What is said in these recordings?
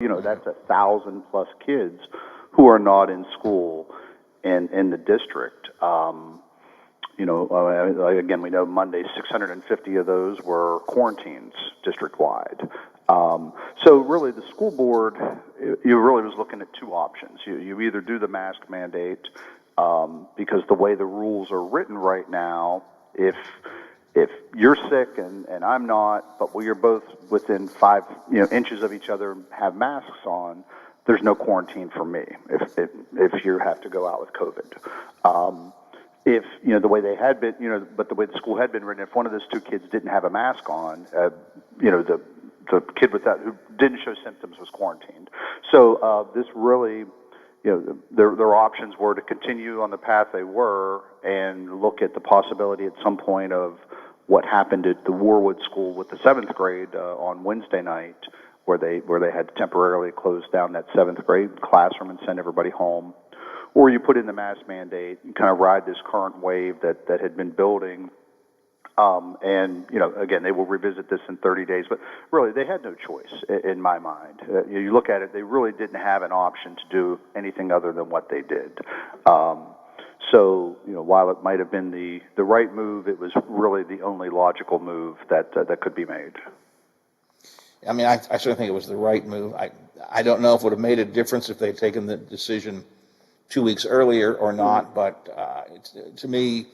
That's 1,000+ kids who are not in school in the district. Again, we know Monday 650 of those were quarantines district-wide. So really, the school board, you really was looking at two options. You either do the mask mandate, because the way the rules are written right now, if you're sick and I'm not, but we are both within 5 inches of each other and have masks on, there's no quarantine for me if you have to go out with COVID. If the way they had been, but the way the school had been written, if one of those two kids didn't have a mask on, the kid who didn't show symptoms was quarantined. So this really, their options were to continue on the path they were and look at the possibility at some point of what happened at the Warwood School with the 7th grade on Wednesday night, where they had to temporarily close down that 7th grade classroom and send everybody home. Or you put in the mask mandate and kind of ride this current wave that had been building. Again, they will revisit this in 30 days, but really they had no choice in my mind. You look at it, they really didn't have an option to do anything other than what they did. While it might have been the right move, it was really the only logical move that could be made. I mean, I certainly think it was the right move. I don't know if it would have made a difference if they'd taken the decision 2 weeks earlier or not, but to me,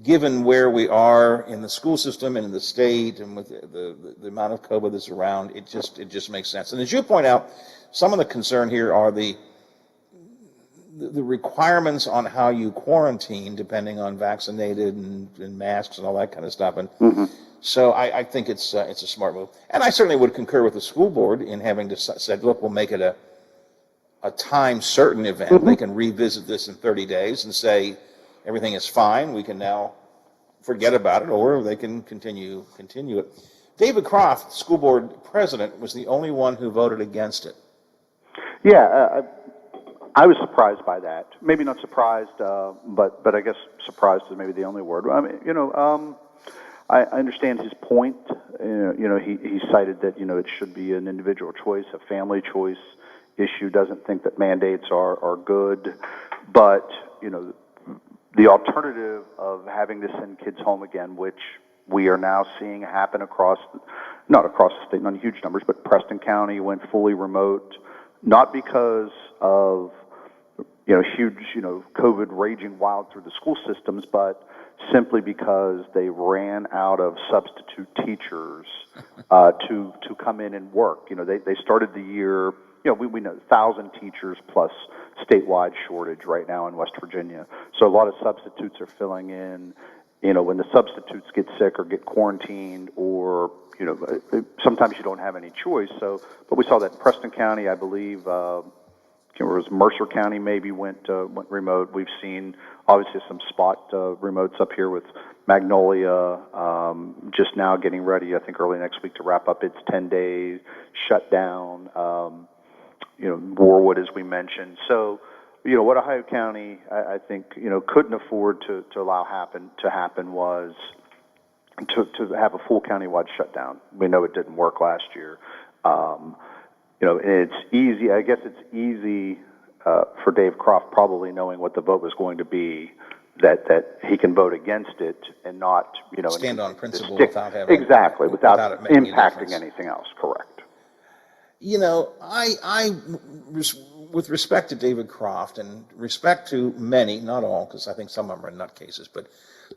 given where we are in the school system and in the state and with the amount of COVID that's around, it just makes sense. And as you point out, some of the concern here are the requirements on how you quarantine, depending on vaccinated and masks and all that kind of stuff. And so I think it's a smart move. And I certainly would concur with the school board in having said, look, we'll make it a time certain event. They can revisit this in 30 days and say everything is fine. We can now forget about it, or they can continue it. David Croft, school board president, was the only one who voted against it. Yeah, I was surprised by that. Maybe not surprised, but I guess surprised is maybe the only word. I mean, I understand his point. He cited that it should be an individual choice, a family choice issue. Doesn't think that mandates are good, but the alternative of having to send kids home again, which we are now seeing happen not across the state, not in huge numbers, but Preston County went fully remote, not because of huge COVID raging wild through the school systems, but simply because they ran out of substitute teachers to come in and work. They started the year. We know 1,000 teachers plus statewide shortage right now in West Virginia. So a lot of substitutes are filling in. When the substitutes get sick or get quarantined, or sometimes you don't have any choice. But we saw that in Preston County, I believe. It was Mercer County maybe went remote. We've seen obviously some spot remotes up here with Magnolia just now getting ready, I think early next week, to wrap up its 10-day shutdown. Warwood, as we mentioned. So, what Ohio County, I think, couldn't afford to allow to happen was to have a full countywide shutdown. We know it didn't work last year. And it's easy. I guess it's easy for Dave Croft, probably knowing what the vote was going to be, that he can vote against it and not, stand on principle without having without impacting anything else. Correct. I with respect to David Croft and respect to many, not all, because I think some of them are nutcases, but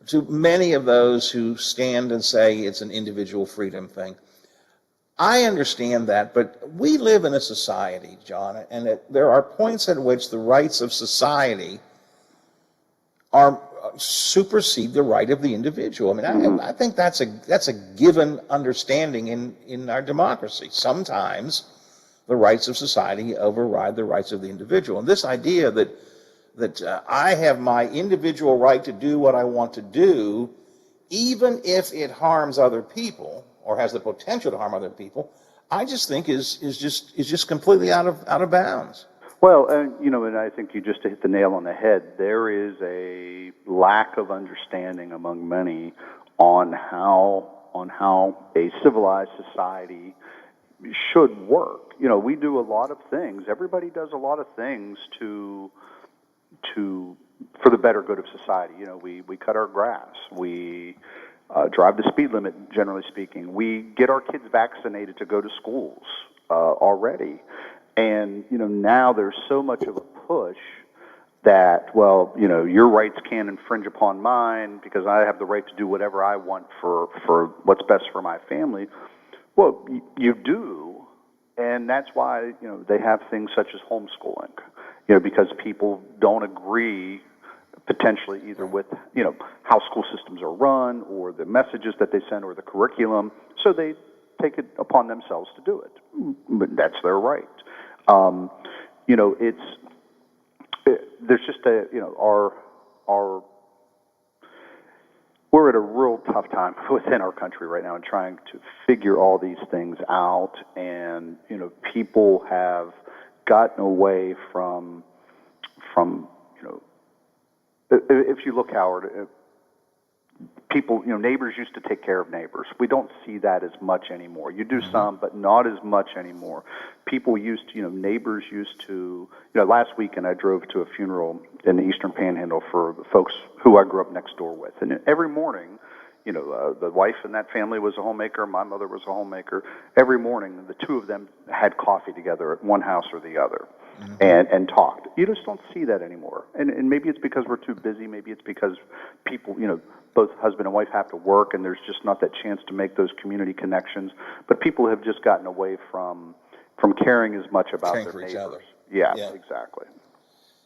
to many of those who stand and say it's an individual freedom thing, I understand that, but we live in a society, John, and there are points at which the rights of society supersede the right of the individual. I mean, I think that's a given understanding in our democracy. Sometimes the rights of society override the rights of the individual. And this idea that I have my individual right to do what I want to do, even if it harms other people or has the potential to harm other people, I just think is just completely out of bounds. Well, and I think you just hit the nail on the head. There is a lack of understanding among many on how a civilized society should work. You know, we do a lot of things. Everybody does a lot of things for the better good of society. You know, we cut our grass. We drive the speed limit, generally speaking. We get our kids vaccinated to go to schools already. And, you know, now there's so much of a push that, well, you know, your rights can't infringe upon mine because I have the right to do whatever I want for what's best for my family. Well, you do, and that's why, you know, they have things such as homeschooling, you know, because people don't agree potentially either with, you know, how school systems are run or the messages that they send or the curriculum, so they take it upon themselves to do it. But that's their right. You know, there's just you know, we're at a real tough time within our country right now in trying to figure all these things out, and, you know, people have gotten away from, you know, if you look, Howard, people, you know, neighbors used to take care of neighbors. We don't see that as much anymore. You do some, but not as much anymore. People used to, you know, neighbors used to, you know, last weekend I drove to a funeral in the Eastern Panhandle for the folks who I grew up next door with. And every morning, you know, the wife in that family was a homemaker, my mother was a homemaker. Every morning, the two of them had coffee together at one house or the other. And talked. You just don't see that anymore. And maybe it's because we're too busy. Maybe it's because people, you know, both husband and wife have to work, and there's just not that chance to make those community connections. But people have just gotten away from caring as much about Caring their for neighbors. each other. Yeah, Yeah. exactly.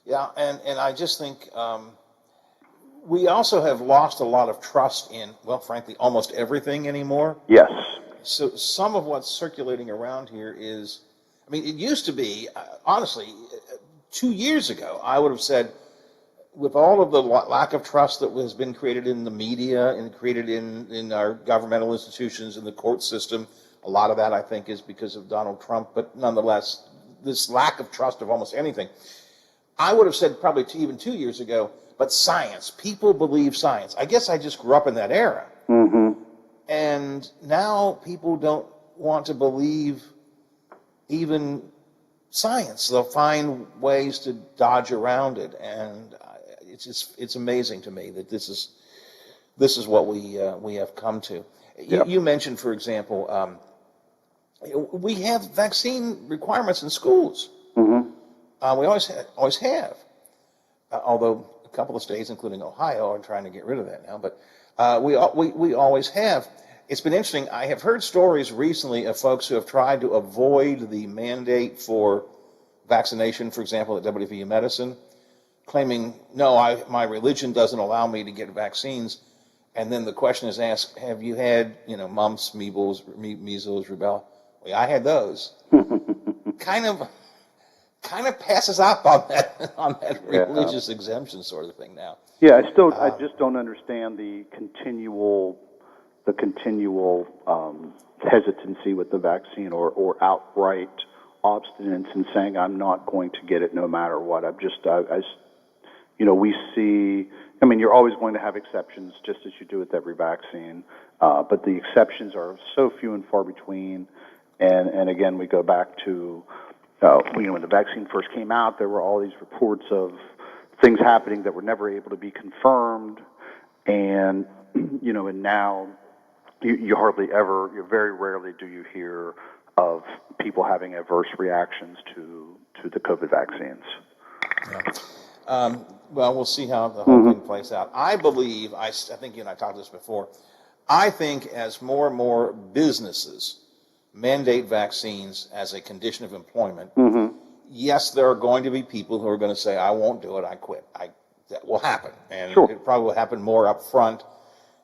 Yeah, and I just think we also have lost a lot of trust in, well, frankly, almost everything anymore. Yes. So some of what's circulating around here is, I mean, it used to be, honestly, 2 years ago, I would have said, with all of the lack of trust that has been created in the media and created in our governmental institutions and the court system, a lot of that, I think, is because of Donald Trump, but nonetheless, this lack of trust of almost anything. I would have said probably even 2 years ago, but science, people believe science. I guess I just grew up in that era. Mm-hmm. And now people don't want to believe even science. They'll find ways to dodge around it, and it's amazing to me that this is what we have come to. Yep. You mentioned, for example, we have vaccine requirements in schools. Mm-hmm. We always have, although a couple of states, including Ohio, are trying to get rid of that now. But we always have. It's been interesting. I have heard stories recently of folks who have tried to avoid the mandate for vaccination, for example, at WVU Medicine, claiming, no, my religion doesn't allow me to get vaccines. And then the question is asked, have you had, you know, mumps, measles, rubella? Well, I had those. kind of passes up on that religious exemption sort of thing now. Yeah, I just don't understand the continual hesitancy with the vaccine or outright obstinance in saying I'm not going to get it no matter what. You know, we see, I mean, you're always going to have exceptions just as you do with every vaccine, but the exceptions are so few and far between. And again, we go back to, you know, when the vaccine first came out, there were all these reports of things happening that were never able to be confirmed. And, you know, and now you very rarely do you hear of people having adverse reactions to the COVID vaccines. Yeah. Well, we'll see how the whole thing plays out. I believe, I think you and I talked this before, I think as more and more businesses mandate vaccines as a condition of employment, yes, there are going to be people who are going to say, I won't do it, I quit. That will happen. And Sure. It probably will happen more up front.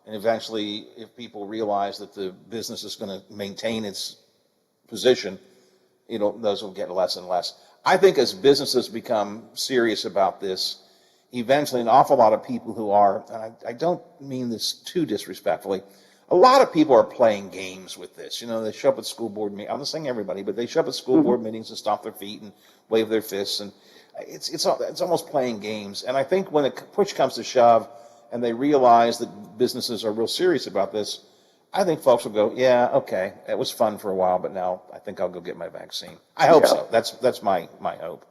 And eventually, if people realize that the business is going to maintain its position, you know, those will get less and less. I think as businesses become serious about this, eventually an awful lot of people who are, and I don't mean this too disrespectfully, a lot of people are playing games with this. You know, they show up at school board meetings. I'm not saying everybody, but they show up at school board meetings and stomp their feet and wave their fists, and it's almost playing games. And I think when push comes to shove, and they realize that businesses are real serious about this, I think folks will go, yeah, okay, it was fun for a while, but now I think I'll go get my vaccine. I hope Yeah. so. That's my hope.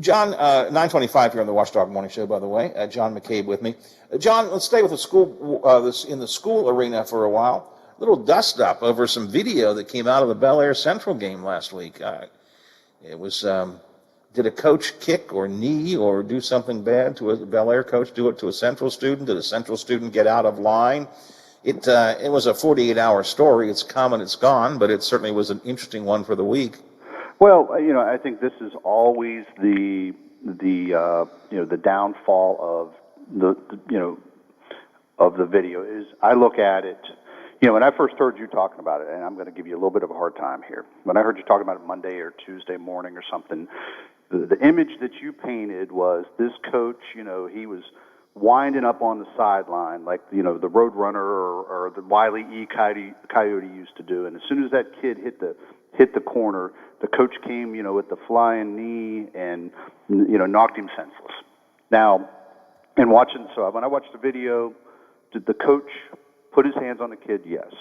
John, 9:25 here on the Watchdog Morning Show, by the way. John McCabe with me. John, let's stay with the school, in the school arena for a while. A little dust up over some video that came out of the Bel Air Central game last week. It was, did a coach kick or knee or do something bad to a Bel Air coach, do it to a Central student? Did a Central student get out of line? It was a 48-hour story. It's come and it's gone, but it certainly was an interesting one for the week. Well, I think this is always the downfall of of the video is I look at it. When I first heard you talking about it, and I'm going to give you a little bit of a hard time here. When I heard you talking about it Monday or Tuesday morning or something, the image that you painted was this coach, he was winding up on the sideline like, the Roadrunner or the Wile E. Coyote used to do. And as soon as that kid hit the corner, the coach came, with the flying knee and, knocked him senseless. Now, when I watched the video, did the coach put his hands on the kid? Yes.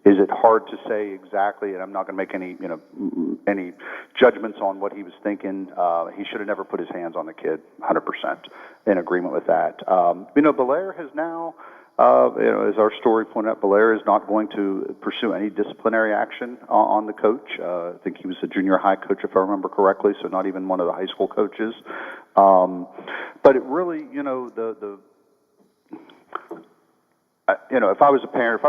Is it hard to say exactly? And I'm not going to make any judgments on what he was thinking. He should have never put his hands on the kid. 100% in agreement with that. Bel Air has now, as our story pointed out, Bel Air is not going to pursue any disciplinary action on the coach. I think he was a junior high coach, if I remember correctly, so not even one of the high school coaches. But it really, if I was a parent,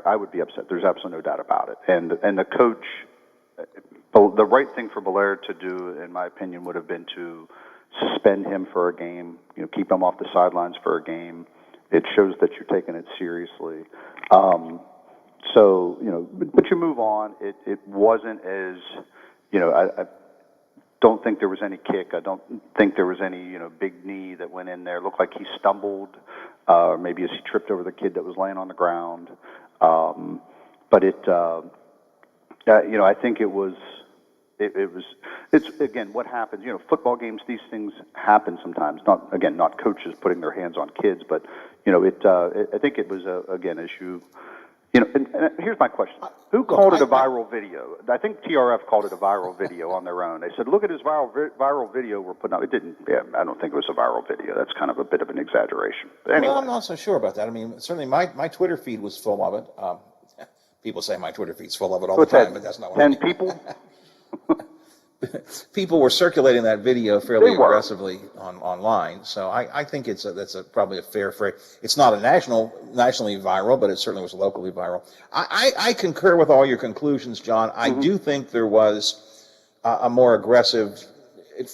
I would be upset. There's absolutely no doubt about it. And the coach, the right thing for Bel Air to do, in my opinion, would have been to suspend him for a game. Keep him off the sidelines for a game. It shows that you're taking it seriously. But you move on. It wasn't as, I don't think there was any kick. I don't think there was any, big knee that went in there. It looked like he stumbled, or maybe as he tripped over the kid that was laying on the ground. But I think it's again, what happens, football games, these things happen sometimes. Not coaches putting their hands on kids, but, I think it was, again, as you, and here's my question. Who called it a viral video? I think TRF called it a viral video on their own. They said, look at this viral video we're putting out. It didn't, I don't think it was a viral video. That's kind of a bit of an exaggeration. But anyway. Well, I'm not so sure about that. I mean, certainly my Twitter feed was full of it. People say my Twitter feed's full of it all the time, but that's not what I mean. 10 people? People were circulating that video fairly aggressively online, so I think that's probably a fair phrase. It's not nationally viral, but it certainly was locally viral. I concur with all your conclusions, John. I do think there was a more aggressive. The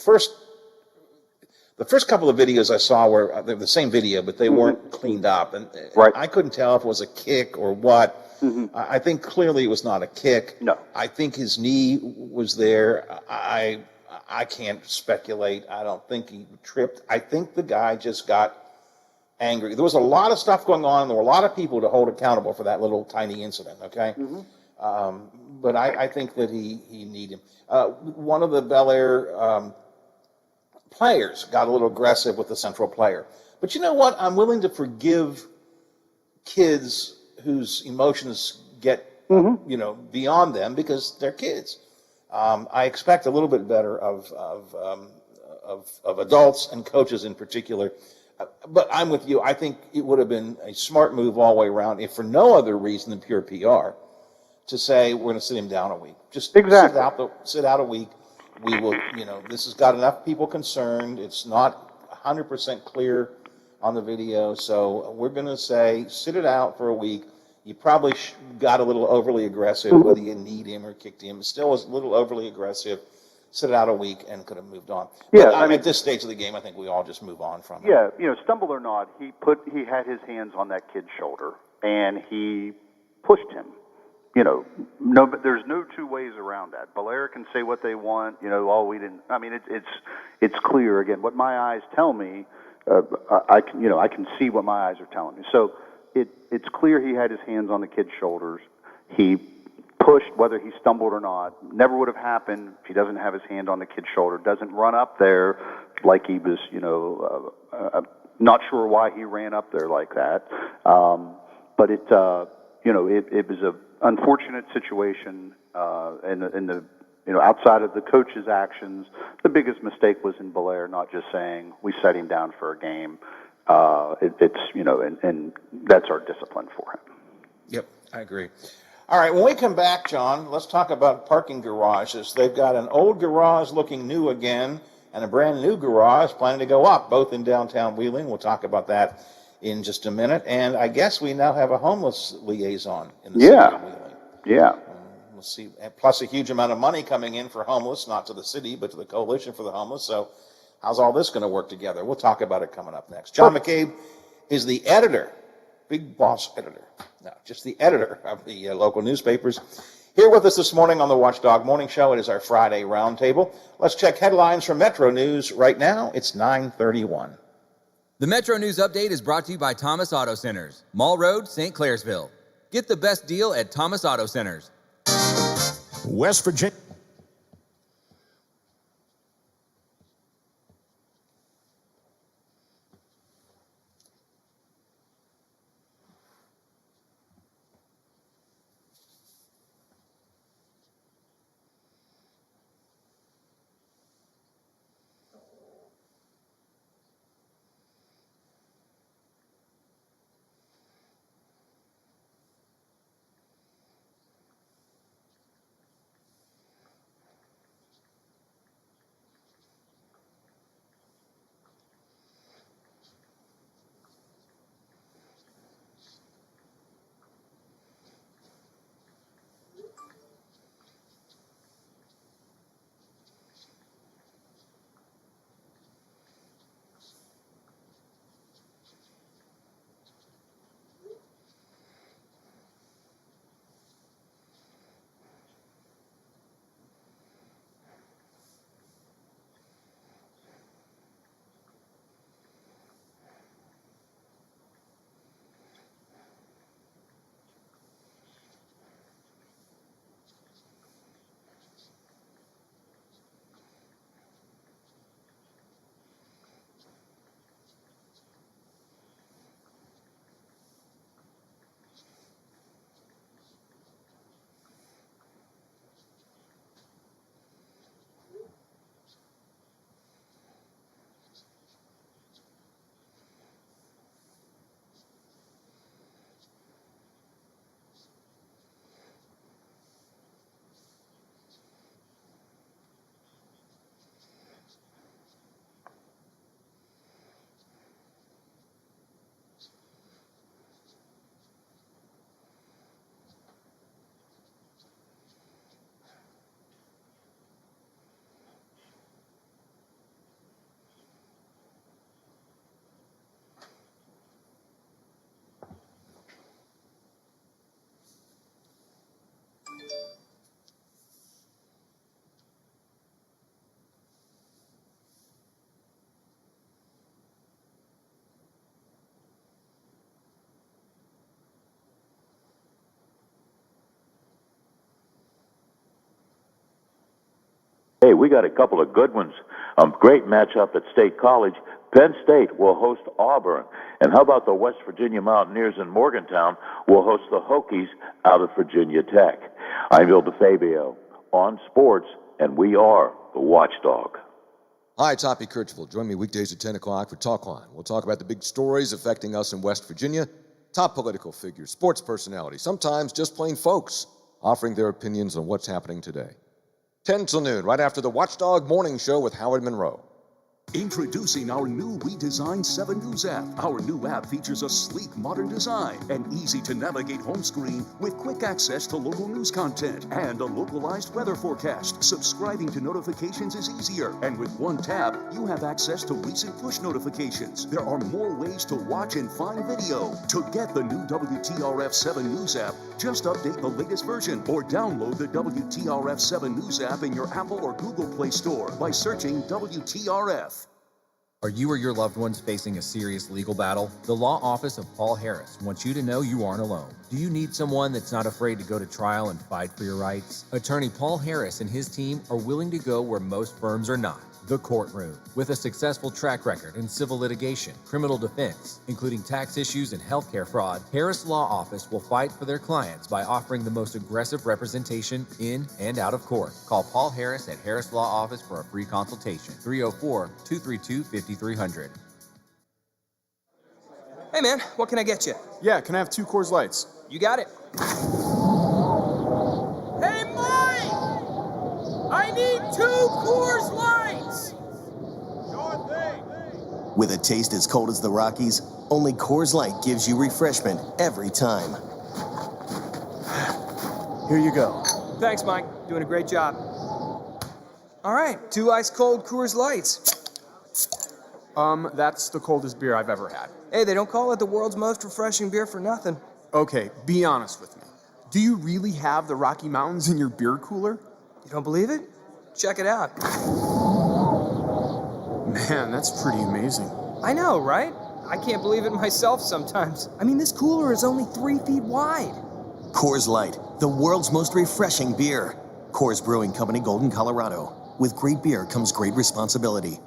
first couple of videos I saw were the same video, but they weren't cleaned up, and right. I couldn't tell if it was a kick or what. I think clearly it was not a kick. No. I think his knee was there. I can't speculate. I don't think he tripped. I think the guy just got angry. There was a lot of stuff going on. There were a lot of people to hold accountable for that little tiny incident, okay? But I think that he needed him. One of the Bel Air players got a little aggressive with the Central player. But you know what? I'm willing to forgive kids whose emotions get, beyond them because they're kids. I expect a little bit better of adults and coaches in particular. But I'm with you. I think it would have been a smart move all the way around, if for no other reason than pure PR, to say we're going to sit him down a week. Just sit out a week. We will, this has got enough people concerned. It's not 100% clear on the video, so we're going to say sit it out for a week. You probably got a little overly aggressive, whether you kneed him or kicked him. It still was a little overly aggressive. Sit it out a week and could have moved on. Yeah, but at this stage of the game, I think we all just move on from it. Yeah, stumble or not, he had his hands on that kid's shoulder and he pushed him. But there's no two ways around that. Bel Air can say what they want. We didn't. I mean, it's clear. Again, what my eyes tell me, I can see what my eyes are telling me. So it's clear he had his hands on the kid's shoulders. He pushed, whether he stumbled or not. Never would have happened if he doesn't have his hand on the kid's shoulder. Doesn't run up there like he was, not sure why he ran up there like that. but it was a unfortunate situation, in the outside of the coach's actions, the biggest mistake was in Belair not just saying we set him down for a game. And that's our discipline for him. Yep, I agree. All right, when we come back, John, let's talk about parking garages. They've got an old garage looking new again and a brand new garage planning to go up, both in downtown Wheeling. We'll talk about that in just a minute. And I guess we now have a homeless liaison in the city of Wheeling. Yeah. We'll see. Plus a huge amount of money coming in for homeless, not to the city, but to the Coalition for the Homeless. So how's all this going to work together? We'll talk about it coming up next. John McCabe is the editor, big boss editor, no, just the editor of the local newspapers. Here with us this morning on the Watchdog Morning Show. It is our Friday Roundtable. Let's check headlines from Metro News right now. It's 9:31. The Metro News Update is brought to you by Thomas Auto Centers, Mall Road, St. Clairsville. Get the best deal at Thomas Auto Centers. West Virginia. Hey, we got a couple of good ones. Great matchup at State College. Penn State will host Auburn. And how about the West Virginia Mountaineers in Morgantown will host the Hokies out of Virginia Tech. I'm Bill DeFabio on sports, and we are the Watchdog. Hi, it's Hoppy Kirchville. Join me weekdays at 10 o'clock for Talkline. We'll talk about the big stories affecting us in West Virginia, top political figures, sports personalities, sometimes just plain folks offering their opinions on what's happening today. 10 till noon, right after the Watchdog Morning Show with Howard Monroe. Introducing our new redesigned 7 News app. Our new app features a sleek, modern design and easy-to-navigate home screen with quick access to local news content and a localized weather forecast. Subscribing to notifications is easier, and with one tap, you have access to recent push notifications. There are more ways to watch and find video. To get the new WTRF 7 News app, just update the latest version or download the WTRF 7 News app in your Apple or Google Play Store by searching WTRF. Are you or your loved ones facing a serious legal battle? The law office of Paul Harris wants you to know you aren't alone. Do you need someone that's not afraid to go to trial and fight for your rights? Attorney Paul Harris and his team are willing to go where most firms are not. The courtroom. With a successful track record in civil litigation, criminal defense, including tax issues and healthcare fraud, Harris Law Office will fight for their clients by offering the most aggressive representation in and out of court. Call Paul Harris at Harris Law Office for a free consultation. 304-232-5300. Hey man, what can I get you? Yeah, can I have 2 Coors Lights? You got it. Hey Mike! I need 2 Coors Lights! Sure thing. With a taste as cold as the Rockies, only Coors Light gives you refreshment every time. Here you go. Thanks, Mike. Doing a great job. All right, 2 ice cold Coors Lights. That's the coldest beer I've ever had. Hey, they don't call it the world's most refreshing beer for nothing. Okay, be honest with me. Do you really have the Rocky Mountains in your beer cooler? You don't believe it? Check it out. Man, that's pretty amazing. I know, right? I can't believe it myself sometimes. I mean, this cooler is only 3 feet wide. Coors Light, the world's most refreshing beer. Coors Brewing Company, Golden, Colorado. With great beer comes great responsibility.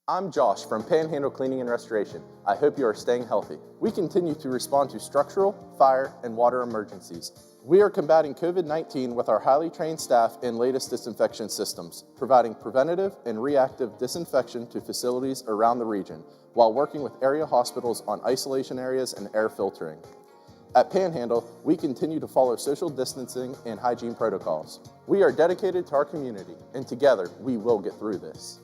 I'm Josh from Panhandle Cleaning and Restoration. I hope you are staying healthy. We continue to respond to structural, fire, and water emergencies. We are combating COVID-19 with our highly trained staff and latest disinfection systems, providing preventative and reactive disinfection to facilities around the region, while working with area hospitals on isolation areas and air filtering. At Panhandle, we continue to follow social distancing and hygiene protocols. We are dedicated to our community, and together we will get through this.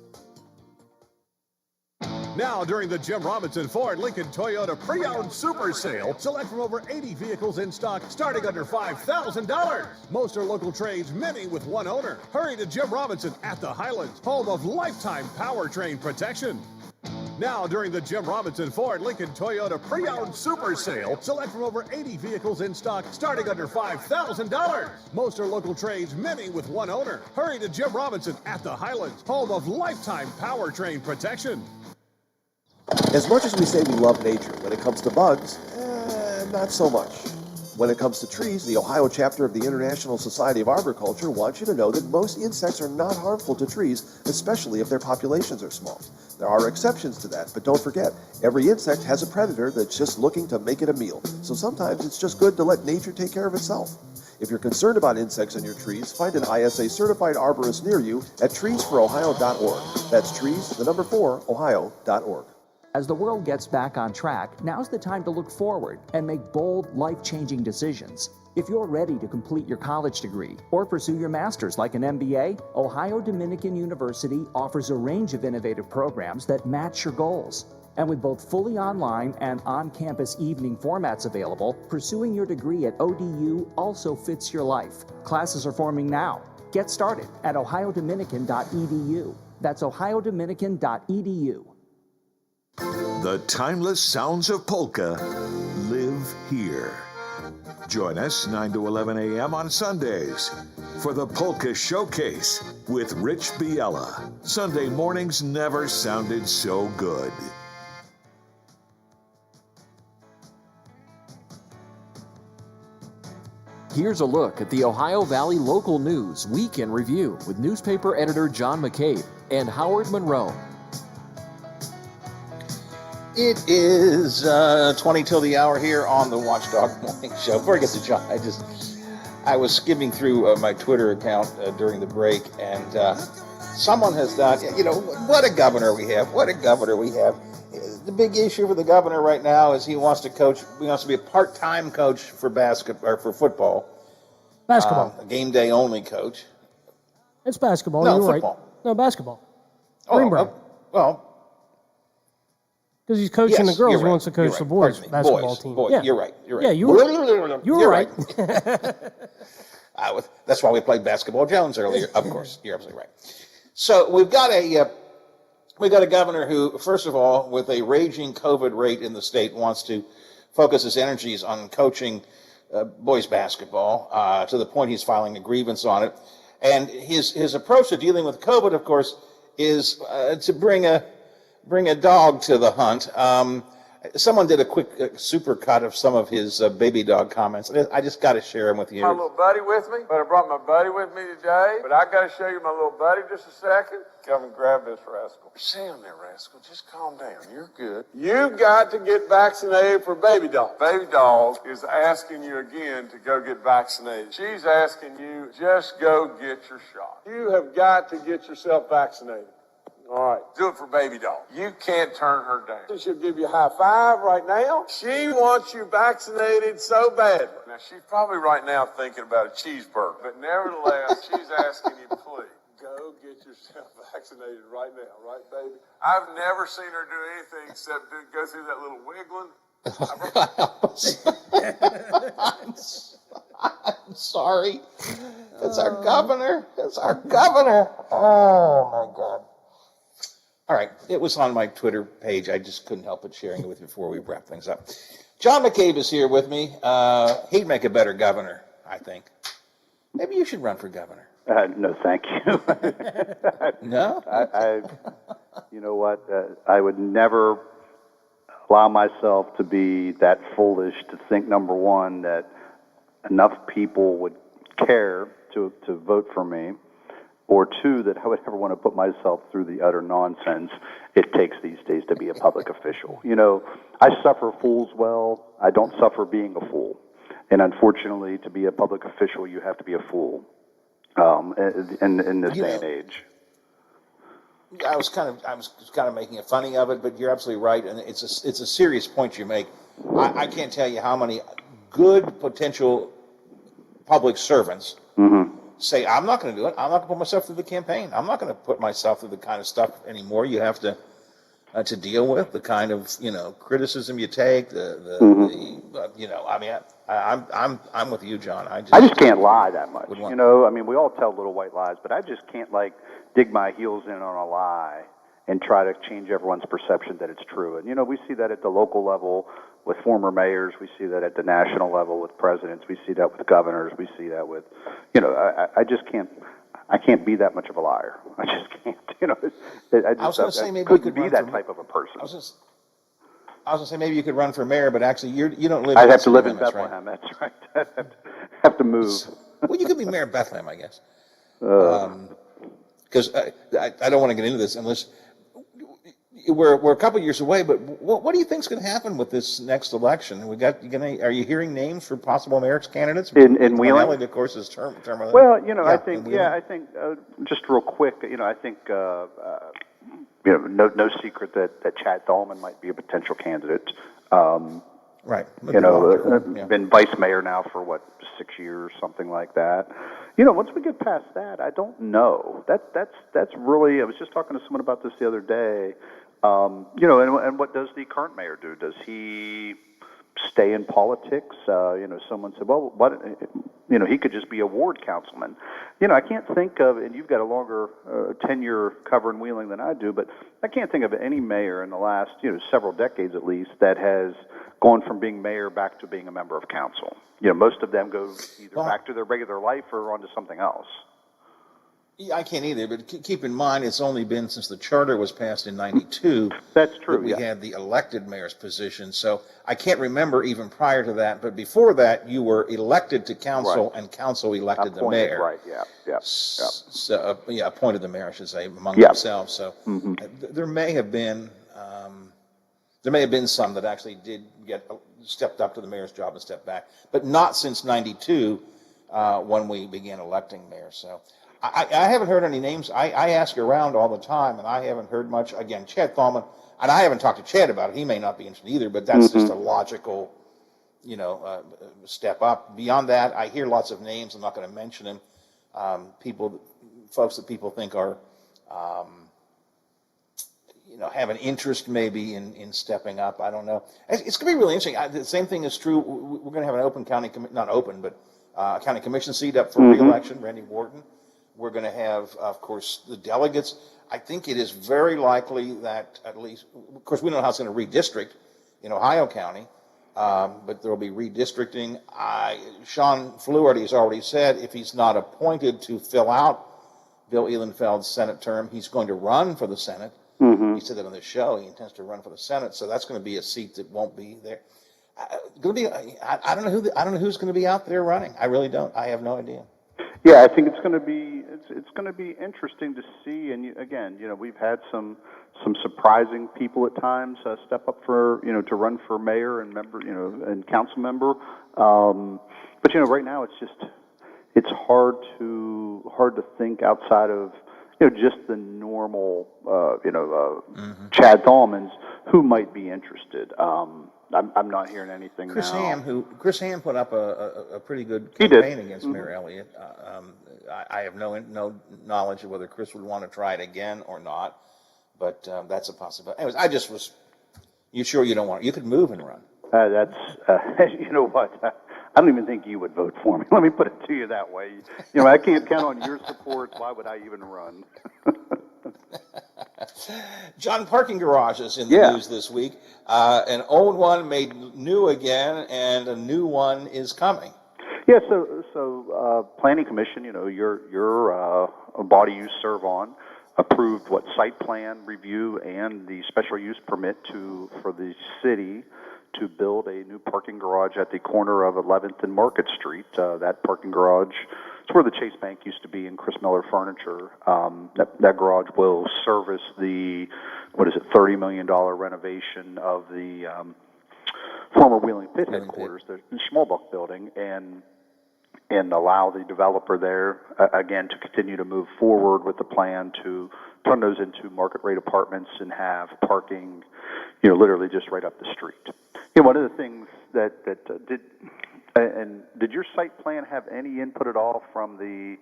Now, during the Jim Robinson Ford Lincoln Toyota Pre-Owned Super Sale, select from over 80 vehicles in stock starting under $5,000. Most are local trades, many with one owner. Hurry to Jim Robinson at the Highlands, home of lifetime powertrain protection. Now, during the Jim Robinson Ford Lincoln Toyota Pre-Owned Super Sale, select from over 80 vehicles in stock starting under $5,000. Most are local trades, many with one owner. Hurry to Jim Robinson at the Highlands, home of lifetime powertrain protection. As much as we say we love nature, when it comes to bugs, not so much. When it comes to trees, the Ohio chapter of the International Society of Arboriculture wants you to know that most insects are not harmful to trees, especially if their populations are small. There are exceptions to that, but don't forget, every insect has a predator that's just looking to make it a meal. So sometimes it's just good to let nature take care of itself. If you're concerned about insects in your trees, find an ISA certified arborist near you at treesforohio.org. That's trees, the number 4, ohio.org. As the world gets back on track, now's the time to look forward and make bold, life-changing decisions. If you're ready to complete your college degree or pursue your master's like an MBA, Ohio Dominican University offers a range of innovative programs that match your goals. And with both fully online and on-campus evening formats available, pursuing your degree at ODU also fits your life. Classes are forming now. Get started at ohiodominican.edu. That's ohiodominican.edu. The timeless sounds of polka live here. Join us 9 to 11 a.m. on Sundays for the Polka Showcase with Rich Biella. Sunday mornings never sounded so good. Here's a look at the Ohio Valley local news week in review with newspaper editor John McCabe and Howard Monroe. It is 20 till the hour here on the Watchdog Morning Show. Before I get to John, I was skimming through my Twitter account during the break, and someone has done, what a governor we have. What a governor we have. The big issue for the governor right now is he wants to be a part-time coach for basketball or for football. Basketball. A game day only coach. It's basketball. No, You're football. Right. No, basketball. Greenboro. Well. Because he's coaching the girls, he right. wants to coach the boys basketball team. Boys. Yeah. You're right. Yeah, you were right. That's why we played Basketball Jones earlier. Of course, you're absolutely right. So we've got a governor who, first of all, with a raging COVID rate in the state, wants to focus his energies on coaching boys basketball to the point he's filing a grievance on it. And his approach to dealing with COVID, of course, is to bring a dog to the hunt. Someone did a quick super cut of some of his baby dog comments. I just got to share them with you. My little buddy with me, but I brought my buddy with me today. But I got to show you my little buddy just a second. Come and grab this rascal. Stay on there, rascal. Just calm down. You're good. You've got to get vaccinated for baby dog. Baby dog is asking you again to go get vaccinated. She's asking you, just go get your shot. You have got to get yourself vaccinated. All right, do it for baby doll. You can't turn her down. She'll give you a high five right now. She wants you vaccinated so badly. Now, she's probably right now thinking about a cheeseburger, but nevertheless, she's asking you, please, go get yourself vaccinated right now, right, baby? I've never seen her do anything except go through that little wiggling. I'm sorry. It's our governor. It's our governor. Oh, my God. All right, it was on my Twitter page. I just couldn't help but sharing it with you before we wrap things up. John McCabe is here with me. He'd make a better governor, I think. Maybe you should run for governor. No, thank you. No? You know what? I would never allow myself to be that foolish to think, number one, that enough people would care to vote for me, or two, that I would ever want to put myself through the utter nonsense it takes these days to be a public official. You know, I suffer fools well. I don't suffer being a fool. And unfortunately, to be a public official, you have to be a fool in this day and age. I was kind of making a funny of it, but you're absolutely right, and it's a serious point you make. I can't tell you how many good potential public servants say, I'm not going to do it. I'm not going to put myself through the campaign. I'm not going to put myself through the kind of stuff anymore you have to deal with, the kind of, criticism you take, I'm with you, John. I just can't lie that much. We all tell little white lies, but I just can't dig my heels in on a lie and try to change everyone's perception that it's true. And, we see that at the local level with former mayors. We see that at the national level with presidents. We see that with governors. We see that with, I just can't. I can't be that much of a liar. I just can't. I was going to say maybe you could be that type of a person. I was going to say maybe you could run for mayor, but actually you don't live. I'd have to live in limits, Bethlehem. Right? That's right. I'd have to move. Well, you could be mayor of Bethlehem, I guess. Because I don't want to get into this unless we're a couple years away. But what do you think is going to happen with this next election? Are you hearing names for possible mayor's candidates? In Wheeling, Elliott, of course, is term. Well, I think just real quick, I think no secret that Chad Dahlman might be a potential candidate. Right. Been vice mayor now for 6 years, something like that. Once we get past that, I don't know. That's really. I was just talking to someone about this the other day. And what does the current mayor do? Does he stay in politics? Someone said, well, what? He could just be a ward councilman. I can't think of, and you've got a longer tenure covering Wheeling than I do, but I can't think of any mayor in the last, several decades at least, that has gone from being mayor back to being a member of council. Most of them go either back to their regular life or onto something else. Yeah, I can't either, but keep in mind it's only been since the charter was passed in '92. That's true. That we had the elected mayor's position. So I can't remember even prior to that, but before that you were elected to council, and council elected the mayor. Right. Yeah. So appointed the mayor, I should say, among themselves. So there may have been some that actually did get stepped up to the mayor's job and stepped back, but not since '92 when we began electing mayors. So. I haven't heard any names. I ask around all the time, and I haven't heard much. Again, Chad Thalman, and I haven't talked to Chad about it. He may not be interested either, but that's just a logical, step up. Beyond that, I hear lots of names. I'm not going to mention them. Folks that people think are, have an interest maybe in stepping up. I don't know. It's going to be really interesting. The same thing is true. We're going to have an open county, not open, but county commission seat up for re-election, Randy Wharton. We're going to have, of course, the delegates. I think it is very likely that at least, of course, we don't know how it's going to redistrict in Ohio County, but there will be redistricting. Sean Fluharty has already said if he's not appointed to fill out Bill Ehlenfeld's Senate term, he's going to run for the Senate. He said that on the show. He intends to run for the Senate, so that's going to be a seat that won't be there. I don't know I don't know who's going to be out there running. I really don't. I have no idea. Yeah, I think it's going to be interesting to see. And again, we've had some surprising people at times step up for to run for mayor and member and council member. But right now it's hard to think outside of just the normal Chad Thalmans who might be interested. I'm not hearing anything Chris now. Chris Ham put up a pretty good campaign against Mayor Elliott. I have no knowledge of whether Chris would want to try it again or not, but that's a possibility. Anyways, you sure you don't want it? You could move and run. You know what? I don't even think you would vote for me. Let me put it to you that way. I can't count on your support. Why would I even run? John, parking garages in the news this week. An old one made new again, and a new one is coming. Yeah, so Planning Commission, your body you serve on, approved site plan review and the special use permit for the city to build a new parking garage at the corner of 11th and Market Street. That parking garage, it's where the Chase Bank used to be in Chris Miller Furniture. That garage will service the, $30 million renovation of the former Wheeling Pit headquarters, the Schmalbuck building, and allow the developer there, again, to continue to move forward with the plan to turn those into market rate apartments and have parking, literally just right up the street. One of the things that did your site plan have any input at all from the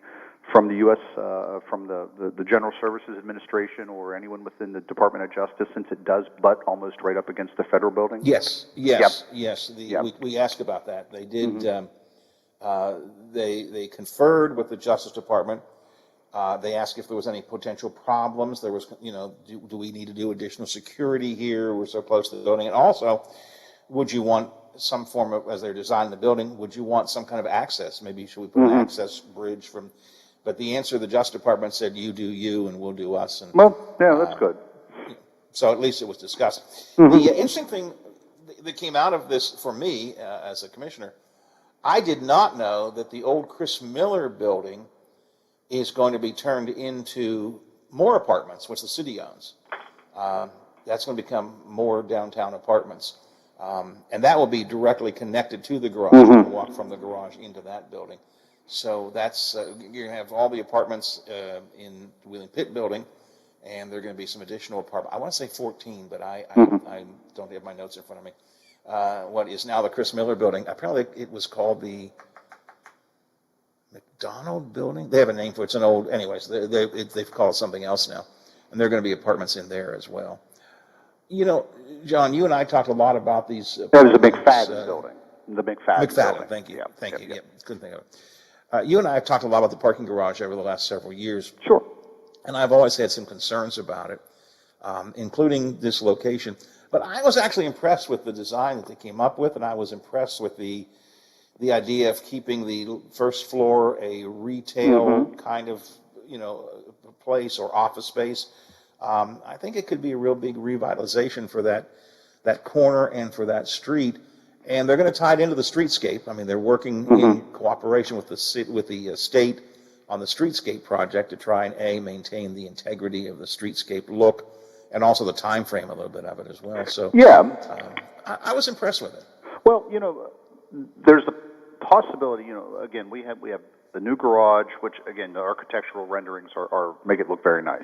U.S. From the General Services Administration or anyone within the Department of Justice, since it does butt almost right up against the federal building? Yes. We asked about that. They did. They conferred with the Justice Department. They asked if there was any potential problems. There was, do we need to do additional security here? We're so close to the building. And also, would you want some form of, as they're designing the building, would you want some kind of access? Maybe should we put an access bridge from, but the answer the Justice Department said, you do you and we'll do us. And, that's good. So at least it was discussed. The interesting thing that came out of this for me as a commissioner, I did not know that the old Chris Miller building is going to be turned into more apartments, which the city owns. That's going to become more downtown apartments. And that will be directly connected to the garage. You can walk from the garage into that building. So that's, you're going to have all the apartments in the Wheeling Pit building, and there are going to be some additional apartments. I want to say 14, but I don't have my notes in front of me. What is now the Chris Miller building. Apparently it was called the McDonald building. They have a name for it. It's an old, anyways, they've called it something else now. And there are going to be apartments in there as well. John, you and I talked a lot about these. That was the McFadden building. The McFadden building. Thank you. Thank you. Couldn't think of it. You and I have talked a lot about the parking garage over the last several years. Sure. And I've always had some concerns about it, including this location. But I was actually impressed with the design that they came up with, and I was impressed with the idea of keeping the first floor a retail kind of, place or office space. I think it could be a real big revitalization for that corner and for that street. And they're going to tie it into the streetscape. I mean, they're working in cooperation with the state on the streetscape project to try and maintain the integrity of the streetscape look, and also the time frame a little bit of it as well. So I was impressed with it. Well, there's the possibility. Again, we have the new garage, which again the architectural renderings are make it look very nice,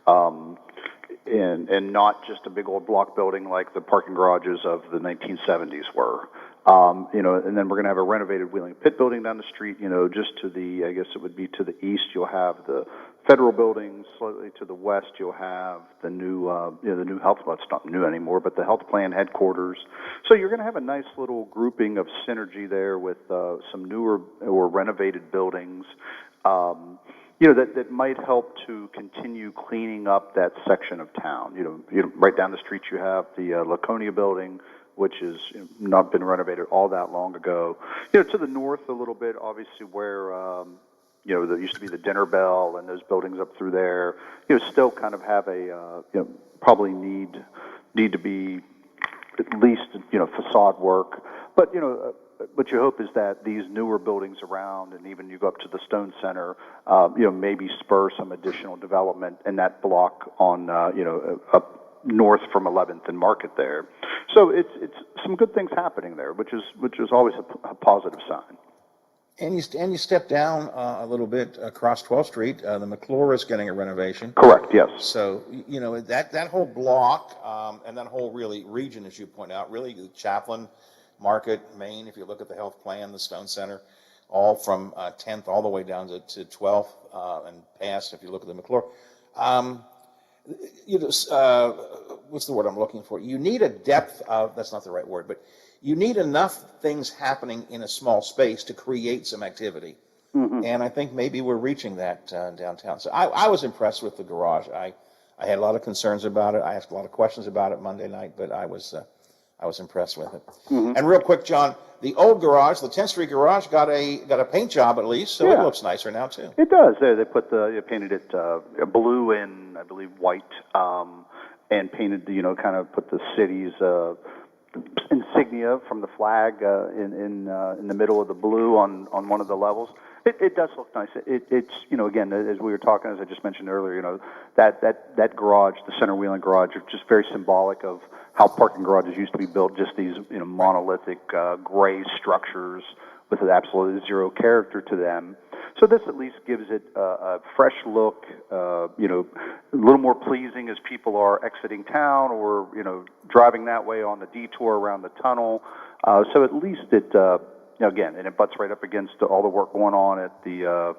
and not just a big old block building like the parking garages of the 1970s were. And then we're going to have a renovated Wheeling Pit building down the street. Just to the, I guess it would be to the east, you'll have the federal buildings. Slightly to the west, you'll have the new, the new health. Well, it's not new anymore, but the health plan headquarters. So you're going to have a nice little grouping of synergy there with some newer or renovated buildings. That might help to continue cleaning up that section of town. Right down the street you have the Laconia building, which has not been renovated all that long ago. To the north a little bit, obviously where there used to be the Dinner Bell and those buildings up through there, still kind of have a probably need to be at least facade work, but what you hope is that these newer buildings around, and even you go up to the Stone Center, maybe spur some additional development in that block on, up north from 11th and Market there. So it's some good things happening there, which is always a positive sign. And you step down a little bit across 12th Street. The McClure is getting a renovation. Correct. Yes. So that whole block and that whole really region, as you point out, really Chaplin, Market, Maine. If you look at the health plan, the Stone Center, all from 10th all the way down to 12th and past. If you look at the McClure, what's the word I'm looking for? You need a depth of. That's not the right word, but you need enough things happening in a small space to create some activity. Mm-hmm. And I think maybe we're reaching that downtown. So I was impressed with the garage. I had a lot of concerns about it. I asked a lot of questions about it Monday night, but I was impressed with it. Mm-hmm. And real quick, John, the old garage, the 10th Street garage, got a paint job at least, so it looks nicer now too. It does. They painted it blue and I believe white, and painted kind of put the city's insignia from the flag in the middle of the blue on one of the levels. It does look nice. It's again, as we were talking, as I just mentioned earlier, that garage, the Center Wheeling garage, is just very symbolic of how parking garages used to be built, just these monolithic gray structures with absolutely zero character to them. So this at least gives it a fresh look, a little more pleasing as people are exiting town or driving that way on the detour around the tunnel. So at least it. Again, and it butts right up against all the work going on at the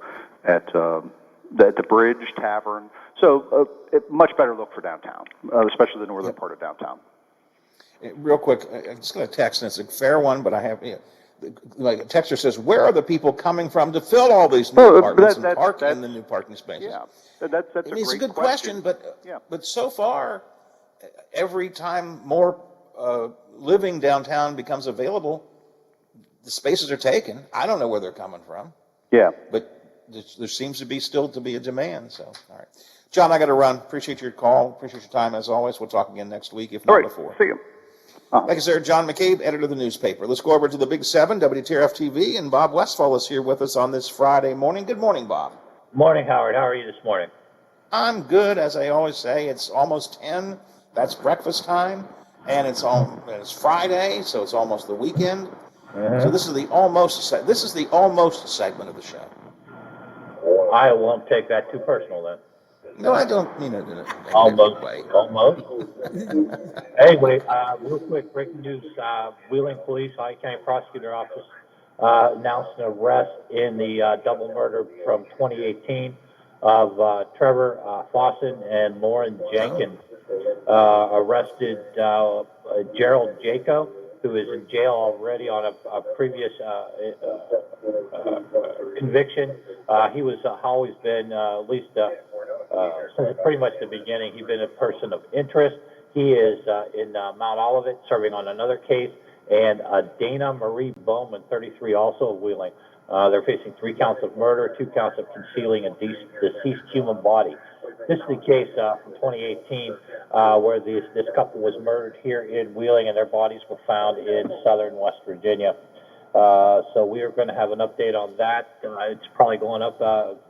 Bridge Tavern. So much better look for downtown, especially the northern part of downtown. Real quick, I'm just going to text, and it's a fair one, but I have, like a texter says, where are the people coming from to fill all these new apartments and park in the new parking spaces? Yeah, that's it's a good question, but so far, every time more living downtown becomes available, the spaces are taken. I don't know where they're coming from. Yeah. But there seems to be still to be a demand. So, all right. John, I got to run. Appreciate your call. Appreciate your time as always. We'll talk again next week, if not before. See you. Like I said, John McCabe, editor of the newspaper. Let's go over to the Big 7, WTRF TV, and Bob Westfall is here with us on this Friday morning. Good morning, Bob. Morning, Howard. How are you this morning? I'm good. As I always say, it's almost 10. That's breakfast time. And it's Friday, so it's almost the weekend. So this is the almost segment of the show. I won't take that too personal then. No, I don't mean it in a almost way. Almost. Anyway, real quick, breaking news: Wheeling Police, High County Prosecutor Office announced an arrest in the double murder from 2018 of Trevor Fawson and Lauren Jenkins. Arrested Gerald Jaco, who is in jail already on a previous conviction. He was always been, at least since pretty much the beginning, he's been a person of interest. He is in Mount Olivet serving on another case, and Dana Marie Bowman, 33, also of Wheeling. They're facing 3 counts of murder, 2 counts of concealing a deceased human body. This is the case from 2018 where this couple was murdered here in Wheeling, and their bodies were found in southern West Virginia. So we are going to have an update on that. It's probably going up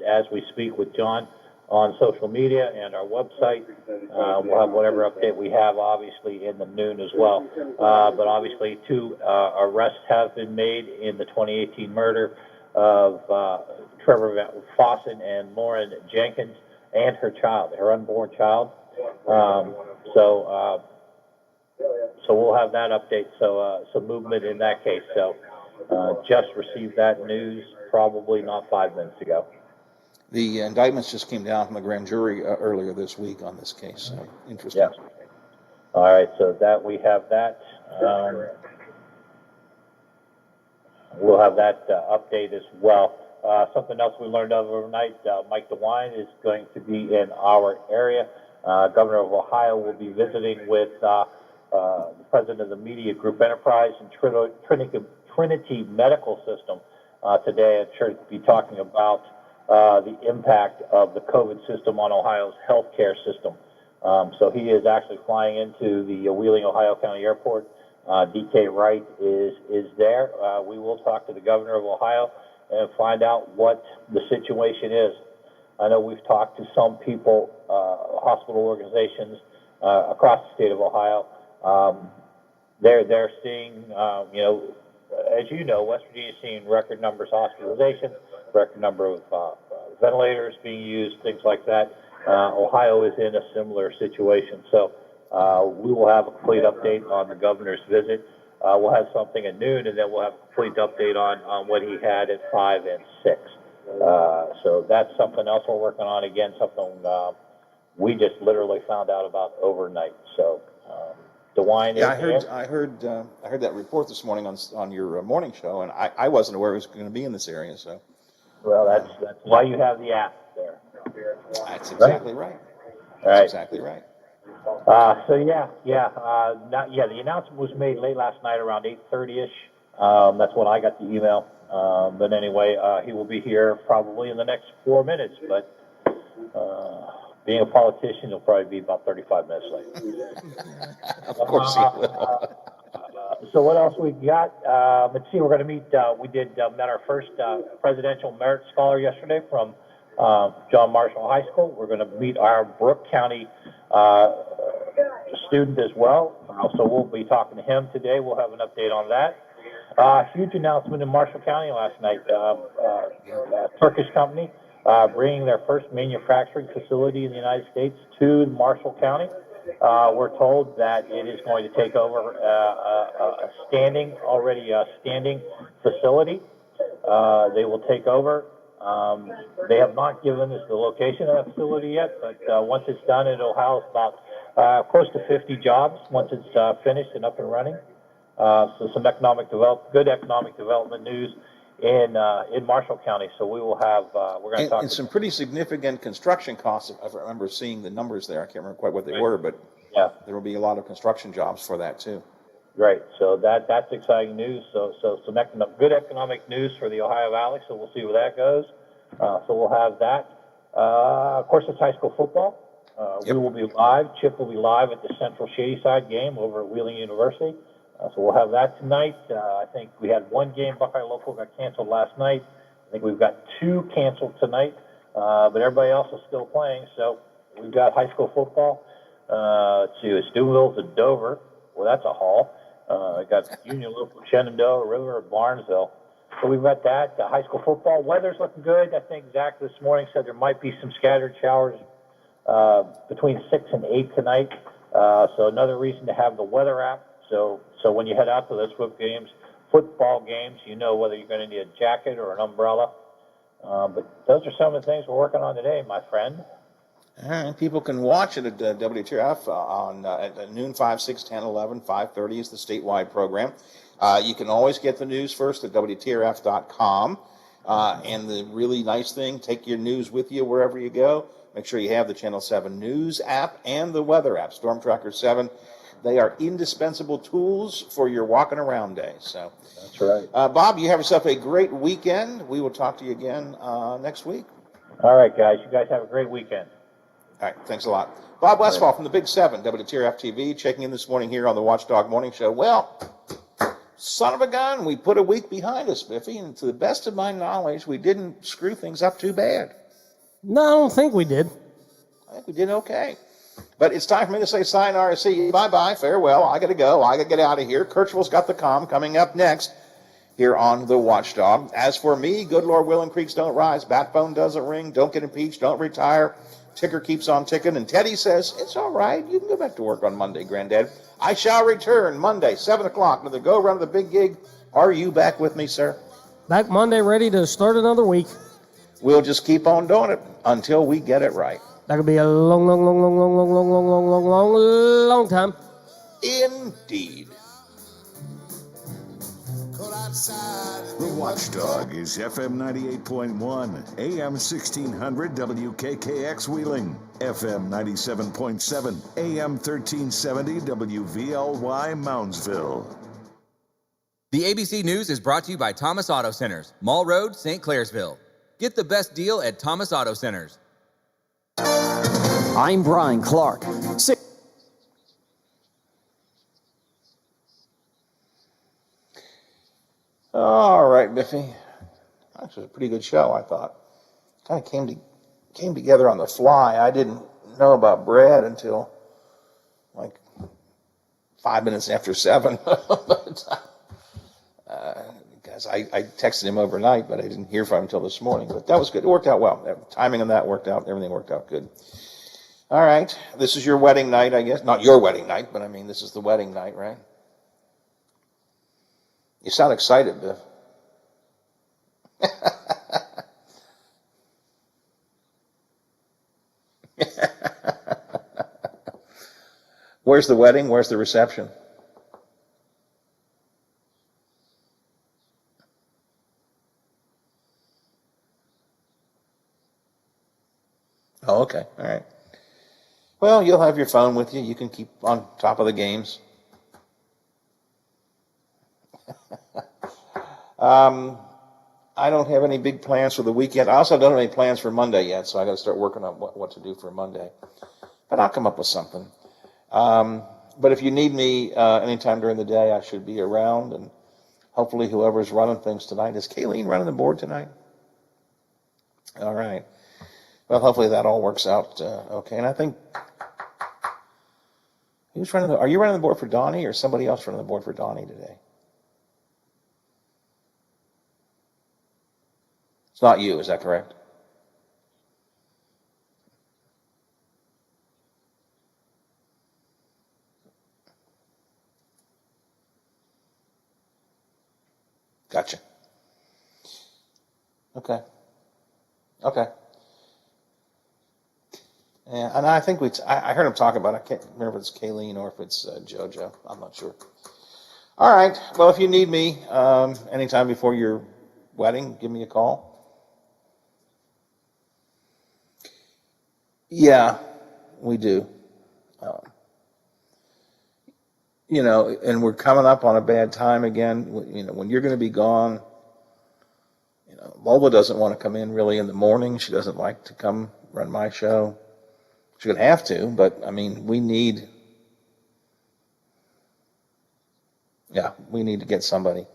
as we speak with John on social media and our website. We'll have whatever update we have, obviously, in the noon as well. But obviously, 2 arrests have been made in the 2018 murder of Trevor Fawson and Lauren Jenkins and her child, her unborn child. So we'll have that update. So some movement in that case. So just received that news probably not 5 minutes ago. The indictments just came down from the grand jury earlier this week on this case. So interesting. Yeah. All right, so that we have that. We'll have that update as well. Something else we learned overnight, Mike DeWine is going to be in our area. Governor of Ohio will be visiting with the president of the Media Group Enterprise and Trinity Medical System today. I'm sure to be talking about the impact of the COVID system on Ohio's healthcare system. So he is actually flying into the Wheeling, Ohio County Airport. DK Wright is there. We will talk to the governor of Ohio and find out what the situation is. I know we've talked to some people, hospital organizations across the state of Ohio. They're seeing, as you know, West Virginia is seeing record numbers of hospitalization, record number of ventilators being used, things like that. Ohio is in a similar situation. So we will have a complete update on the governor's visit. We'll have something at noon, and then we'll have a complete update on what he had at 5 and 6. So that's something else we're working on. Again, something we just literally found out about overnight. So DeWine. Yeah, I heard that report this morning on your morning show, and I wasn't aware it was going to be in this area. So, well, that's why you have the app there. That's exactly right. That's exactly right. The announcement was made late last night around 8:30ish. That's when I got the email. But anyway, he will be here probably in the next 4 minutes. But being a politician, he'll probably be about 35 minutes late. Of course he will. So what else we got? Let's see. We're going to meet. We met our first presidential merit scholar yesterday from John Marshall High School. We're going to meet our Brooke County student as well. So we'll be talking to him today. We'll have an update on that. Huge announcement in Marshall County last night. A Turkish company bringing their first manufacturing facility in the United States to Marshall County. We're told that it is going to take over a standing facility. They will take over. They have not given us the location of that facility yet, but once it's done, it'll house about close to 50 jobs once it's finished and up and running. So some good economic development news in Marshall County. So we will have we're going to talk. And some pretty significant construction costs. I remember seeing the numbers there. I can't remember quite what they were, but yeah, there will be a lot of construction jobs for that too. Right. So that's exciting news. So some good economic news for the Ohio Valley. So we'll see where that goes. So we'll have that. Of course, it's high school football. We will be live. Chip will be live at the Central Shadyside game over at Wheeling University. So we'll have that tonight. I think we had one game, Buckeye Local, got canceled last night. I think we've got 2 canceled tonight, but everybody else is still playing. So we've got high school football. Let's see, it's Steubenville's at Dover. Well, that's a haul. I got Union Local, Shenandoah, River, Barnesville. So we've got that. High school football. Weather's looking good. I think Zach this morning said there might be some scattered showers between 6 and 8 tonight. So another reason to have the weather app. So when you head out to those football games, you know whether you're going to need a jacket or an umbrella. But those are some of the things we're working on today, my friend. And people can watch it at WTRF on at noon, 5, 6, 10, 11, 5:30 is the statewide program. You can always get the news first at WTRF.com. And the really nice thing, take your news with you wherever you go. Make sure you have the Channel 7 News app and the weather app, Storm Tracker 7. They are indispensable tools for your walking around day. So that's right. Bob, you have yourself a great weekend. We will talk to you again next week. All right, guys. You guys have a great weekend. All right, thanks a lot. Bob Westfall from the Big 7, WTRF TV, checking in this morning here on the Watchdog Morning Show. Well, son of a gun, we put a week behind us, Biffy, and to the best of my knowledge, we didn't screw things up too bad. No, I don't think we did. I think we did okay. But it's time for me to say sayonara, see you, bye-bye, farewell. I got to go. I got to get out of here. Kirchville's got the comm coming up next here on the Watchdog. As for me, good Lord willing, creeks don't rise. Bat phone doesn't ring. Don't get impeached. Don't retire. Ticker keeps on ticking. And Teddy says, it's all right. You can go back to work on Monday, Granddad. I shall return Monday, 7 o'clock, to the go-around of the big gig. Are you back with me, sir? Back Monday, ready to start another week. We'll just keep on doing it until we get it right. That could be a long time. Indeed. Could I The Watchdog is FM 98.1, AM 1600 WKKX Wheeling, FM 97.7, AM 1370 WVLY Moundsville. The ABC News is brought to you by Thomas Auto Centers, Mall Road, St. Clairsville. Get the best deal at Thomas Auto Centers. I'm Brian Clark. All right, Biffy. Actually, a pretty good show, I thought. Kind of came together on the fly. I didn't know about Brad until like 5 minutes after 7. But, because I texted him overnight, but I didn't hear from him until this morning. But that was good. It worked out well. The timing on that worked out. Everything worked out good. All right. This is your wedding night, I guess. Not your wedding night, but I mean, this is the wedding night, right? You sound excited, Biff. Where's the wedding? Where's the reception? Oh, okay. All right. Well, you'll have your phone with you. You can keep on top of the games. I don't have any big plans for the weekend. I also don't have any plans for Monday yet, so I got to start working on what to do for Monday. But I'll come up with something. But if you need me anytime during the day, I should be around, and hopefully whoever's running things tonight. Is Kayleen running the board tonight? All right. Well, hopefully that all works out okay. And I think, who's running are you running the board for Donnie, or somebody else running the board for Donnie today? It's not you, is that correct? Gotcha. Okay. Okay. Yeah, and I think I heard him talk about it. I can't remember if it's Kayleen or if it's JoJo. I'm not sure. All right. Well, if you need me anytime before your wedding, give me a call. Yeah, we do. You know, and we're coming up on a bad time again. You know, when you're going to be gone, you know, Lola doesn't want to come in really in the morning. She doesn't like to come run my show. She would have to, but I mean, we need to get somebody.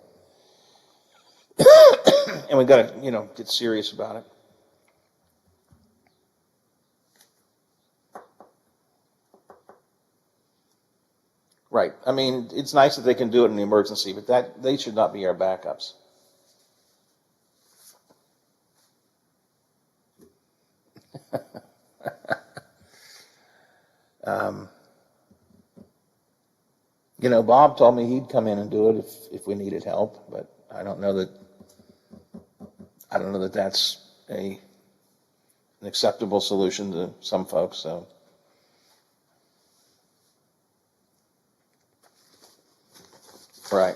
And we got to, you know, get serious about it. Right. I mean, it's nice that they can do it in an emergency, but they should not be our backups. You know, Bob told me he'd come in and do it if we needed help, but I don't know that that's an acceptable solution to some folks. So. Right.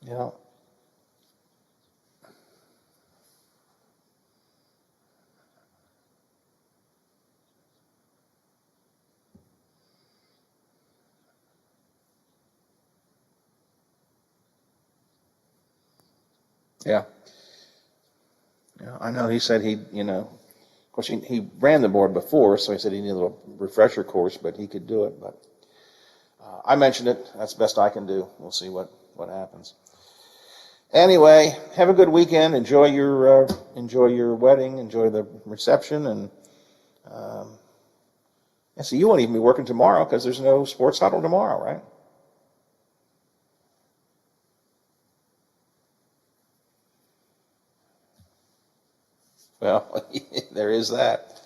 Yeah. Yeah. Yeah. I know he said you know, of course he ran the board before, so he said he needed a little refresher course, but he could do it. But I mentioned it. That's the best I can do. We'll see what happens. Anyway, have a good weekend. Enjoy your wedding. Enjoy the reception, and so you won't even be working tomorrow because there's no sports huddle tomorrow, right? Well, there is that.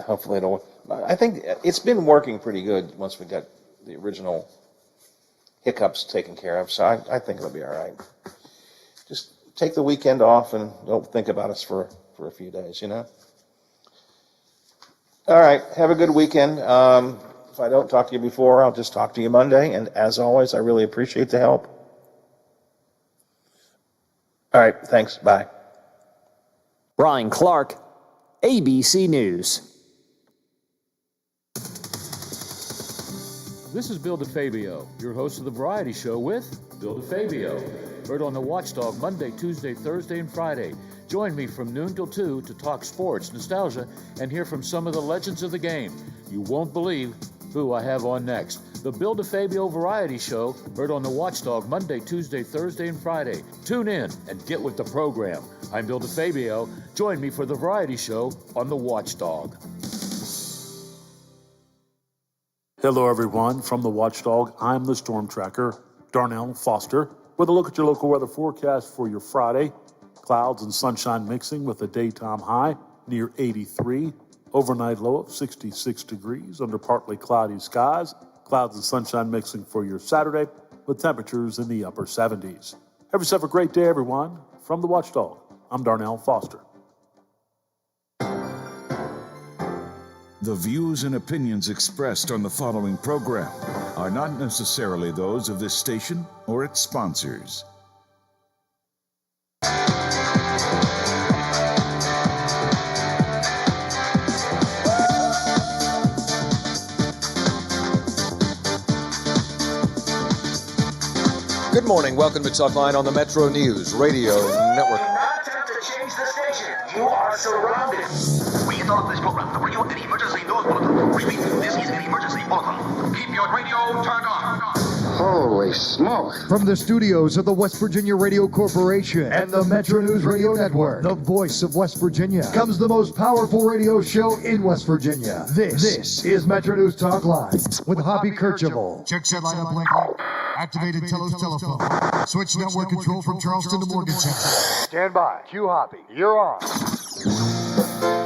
Hopefully I think it's been working pretty good once we got the original hiccups taken care of, so I think it'll be all right. Just take the weekend off and don't think about us for for a few days, you know? All right, have a good weekend. If I don't talk to you before, I'll just talk to you Monday. And as always, I really appreciate the help. All right, thanks. Bye. Brian Clark, ABC News. This is Bill DeFabio, your host of The Variety Show with Bill DeFabio. Heard on the Watchdog Monday, Tuesday, Thursday, and Friday. Join me from noon till 2 to talk sports, nostalgia, and hear from some of the legends of the game. You won't believe who I have on next. The Bill DeFabio Variety Show, heard on the Watchdog Monday, Tuesday, Thursday, and Friday. Tune in and get with the program. I'm Bill DeFabio. Join me for The Variety Show on the Watchdog. Hello, everyone. From the Watchdog, I'm the Storm Tracker, Darnell Foster, with a look at your local weather forecast for your Friday. Clouds and sunshine mixing with a daytime high near 83, overnight low of 66 degrees under partly cloudy skies. Clouds and sunshine mixing for your Saturday with temperatures in the upper 70s. Have yourself a great day, everyone. From the Watchdog, I'm Darnell Foster. The views and opinions expressed on the following program are not necessarily those of this station or its sponsors. Good morning. Welcome to Talk Line on the Metro News Radio Network. Attempt to change the station. You are surrounded. We interrupt this program to bring you an emergency news bulletin. Repeat, this is an emergency bulletin. Keep your radio turned on. Holy smoke. From the studios of the West Virginia Radio Corporation and the Metro News Radio Network, the voice of West Virginia, comes the most powerful radio show in West Virginia. This is Metro News Talk Live with Hoppy Kercheval. Check set lineup link. Activated Telos telephone. Switch network control from Charleston to Morgantown. Stand by. Q Hoppy. You're on.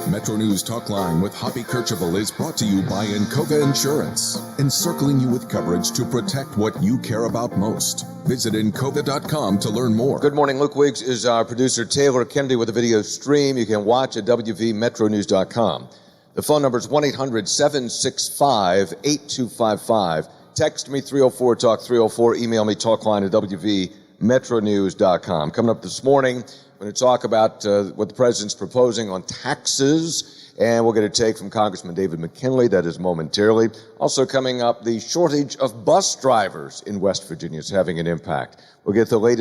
Metro News Talk Line with Hoppy Kercheval is brought to you by Encova Insurance, encircling you with coverage to protect what you care about most. Visit Encova.com to learn more. Good morning. Luke Wiggs is our producer. Taylor Kennedy with a video stream you can watch at WVMetroNews.com. The phone number is 1-800-765-8255. Text me 304-TALK-304. Email me talkline at WVMetroNews.com. Coming up this morning, we're going to talk about what the president's proposing on taxes, and we'll get a take from Congressman David McKinley. That is momentarily. Also coming up, the shortage of bus drivers in West Virginia is having an impact. We'll get the latest